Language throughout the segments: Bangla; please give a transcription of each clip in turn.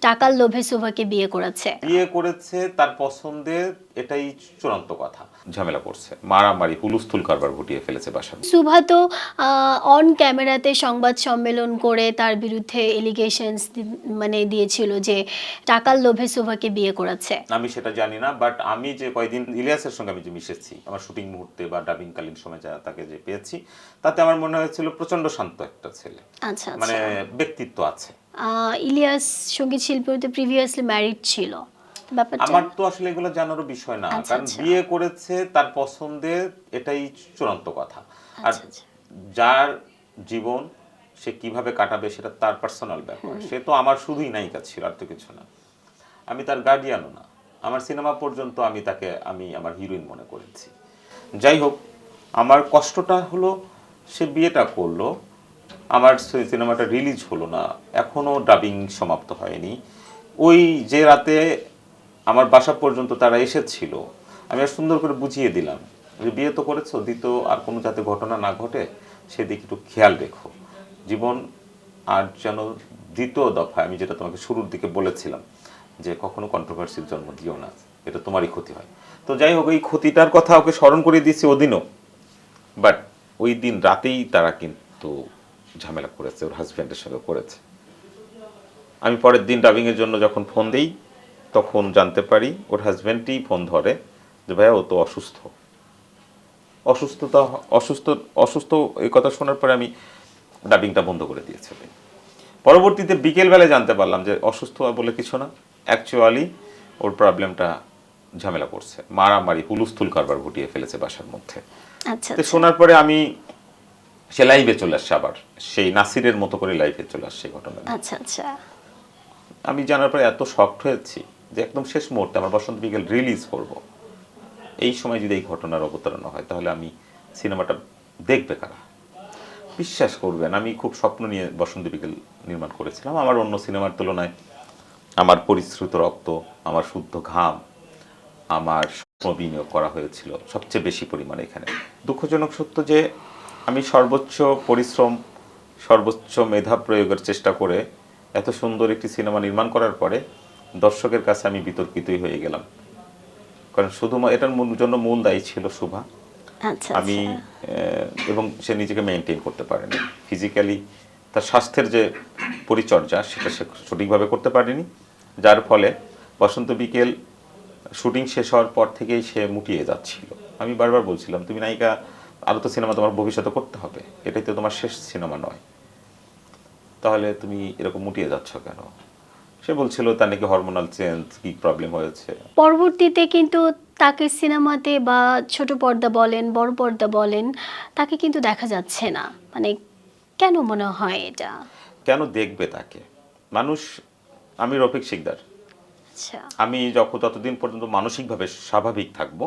টাকার লোভে সুভাকে বিয়ে করেছে। বিয়ে করেছে তার পছন্দের, এটাই চূড়ান্ত কথা। ঝামেলা করছে, মারামারি হুলস্থুল কারবার ঘটিয়ে ফেলেছে বাসায়। সুভা তো অন ক্যামেরাতে সংবাদ সম্মেলন করে তার বিরুদ্ধে এলিগেশনস মানে দিয়েছিল যে টাকার লোভে সুভাকে বিয়ে করেছে। আমি সেটা জানি না, বাট আমি যে কয়েকদিন ইলিয়াসের সঙ্গে আমি যে মিশেছি আমার শুটিং মুহূর্তে বা ডাবিংকালীন সময় যা তাকে যে পেয়েছি, তাতে আমার মনে হয়েছিল প্রচন্ড শান্ত একটা ছেলে, আচ্ছা মানে আচ্ছা। ব্যক্তিত্ব আছে। ইলিয়াস সঙ্গীত শিল্পী তো প্রিভিয়াসলি ম্যারিড ছিল, ব্যাপারটা আমার তো আসলে এগুলো জানারও বিষয় না, আচ্ছা কারণ আচ্ছা বিয়ে করেছে তার পছন্দের, এটাই চূড়ান্ত কথা। আর আচ্ছা আচ্ছা। যার জীবন সে কিভাবে কাটাবে সেটা তার পার্সোনাল ব্যাপার। সে তো আমার শুধুই নায়িকা ছিল, আর তো কিছু না। আমি তার গার্ডিয়ানও না। আমার সিনেমা পর্যন্ত আমি তাকে আমার হিরোইন মনে করেছি। যাই হোক, আমার কষ্টটা হলো সে বিয়েটা করলো, আমার সিনেমাটা রিলিজ হলো না, এখনও ডাবিং সমাপ্ত হয়নি। ওই যে রাতে আমার বাসা পর্যন্ত তারা এসেছিল, আমি আর সুন্দর করে বুঝিয়ে দিলাম যে বিয়ে তো করেছো, দ্বিতীয় আর কোনো যাতে ঘটনা না ঘটে সেদিকে একটু খেয়াল রেখো। জীবন আর যেন দ্বিতীয় দফায়, আমি যেটা তোমাকে শুরুর দিকে বলেছিলাম যে কখনো কন্ট্রোভার্সির জন্ম দিও না, এটা তোমারই ক্ষতি হয়। তো যাই হোক, এই ক্ষতিটার কথা ওকে স্মরণ করে দিয়েছি ওদিনও, বাট ওই দিন রাতেই তারা কিন্তু ঝামেলা করেছে, ওর হাজব্যান্ডের সঙ্গে করেছে। আমি পরের দিন ডাবিংয়ের জন্য যখন ফোন দিই, তখন জানতে পারি ওর হাজব্যান্ডই ফোন ধরে যে ভাইয়া ও তো অসুস্থ। অসুস্থতা অসুস্থ অসুস্থ এই কথা শোনার পরে আমি ডাবিংটা বন্ধ করে দিয়েছি। পরবর্তীতে বিকেলবেলায় জানতে পারলাম যে অসুস্থ বলে কিছু না, অ্যাকচুয়ালি ওর প্রবলেমটা ঝামেলা করছে, মারামারি হুলস্থুল কারবার ঘটিয়ে ফেলেছে বাসার মধ্যে। আচ্ছা তো আচ্ছা শোনার পরে আমি সে লাইভে চলে আসছে, আবার সেই নাসিরের মতো করে লাইভে চলে আসছে ঘটনা। আচ্ছা আচ্ছা। আমি জানার পরে এত শকড হয়েছি যে একদম শেষ মুহূর্তে আমার বসন্ত বিকেল রিলিজ করব, এই সময় যদি এই ঘটনার অবতারণা হয় তাহলে আমি সিনেমাটা দেখবে কারা? বিশ্বাস করবেন, আমি খুব স্বপ্ন নিয়ে বসন্ত বিকেল নির্মাণ করেছিলাম। আমার অন্য সিনেমার তুলনায় আমার পরিশ্রুত রক্ত, আমার শুদ্ধ ঘাম, আমার স্বপ্ন বিনিয়োগ করা হয়েছিল সবচেয়ে বেশি পরিমাণে এখানে। দুঃখজনক সত্য যে আমি সর্বোচ্চ পরিশ্রম, সর্বোচ্চ মেধা প্রয়োগের চেষ্টা করে এত সুন্দর একটি সিনেমা নির্মাণ করার পরে দর্শকের কাছে আমি বিতর্কিতই হয়ে গেলাম। কারণ শুধুমাত্র এটার জন্য মূল দায়ী ছিল শুভা। আচ্ছা আমি আচ্ছা। এবং সে নিজেকে মেনটেন করতে পারেনি ফিজিক্যালি, তার স্বাস্থ্যের যে পরিচর্যা সেটা সে সঠিকভাবে করতে পারেনি, যার ফলে বসন্ত বিকেল শুটিং শেষ হওয়ার পর থেকেই সে মুটিয়ে যাচ্ছিল। আমি বারবার বলছিলাম তুমি নায়িকা, আরও তো সিনেমা তোমার ভবিষ্যতে করতে হবে, এটাই তো তোমার শেষ সিনেমা নয়, তাহলে তুমি এরকম মুটিয়ে যাচ্ছ কেন? সে বলছিল তার নাকি হরমোনাল চেঞ্জ কি প্রবলেম হয়েছে। পরবর্তীতে কিন্তু তাকে সিনেমাতে বা ছোট পর্দা বলেন বড় পর্দা বলেন তাকে কিন্তু দেখা যাচ্ছে না, মানে কেন মনে হয় এটা? কেন দেখবে তাকে মানুষ? আমি রফিক শিকদার, আচ্ছা আমি যতদিন পর্যন্ত মানসিকভাবে স্বাভাবিক থাকবো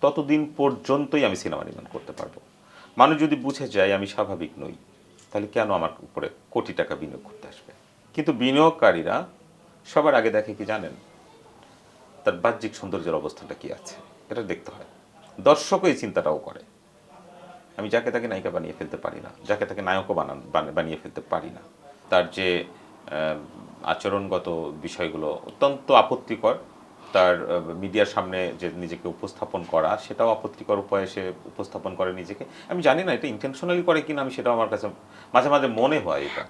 ততদিন পর্যন্তই আমি সিনেমা নির্মাণ করতে পারবো। মানুষ যদি বুঝে যায় আমি স্বাভাবিক নই, তাহলে কেন আমার উপরে কোটি টাকা বিনিয়োগ করতে আসবে? কিন্তু বিনিয়োগকারীরা সবার আগে দেখে কি জানেন? তার বাহ্যিক সৌন্দর্যের অবস্থাটা কি আছে, এটা দেখতে হয়। দর্শকও এই চিন্তাটাও করে। আমি যাকে তাকে নায়িকা বানিয়ে ফেলতে পারি না, যাকে তাকে নায়কও বানিয়ে ফেলতে পারি না। তার যে আচরণগত বিষয়গুলো অত্যন্ত আপত্তিকর, তার মিডিয়ার সামনে যে নিজেকে উপস্থাপন করা সেটাও আপত্তিকর উপায়ে সে উপস্থাপন করে নিজেকে। আমি জানি না এটা ইন্টেনশনালি করে কিনা, আমি সেটাও আমার কাছে মাঝে মাঝে মনে হয় এটা।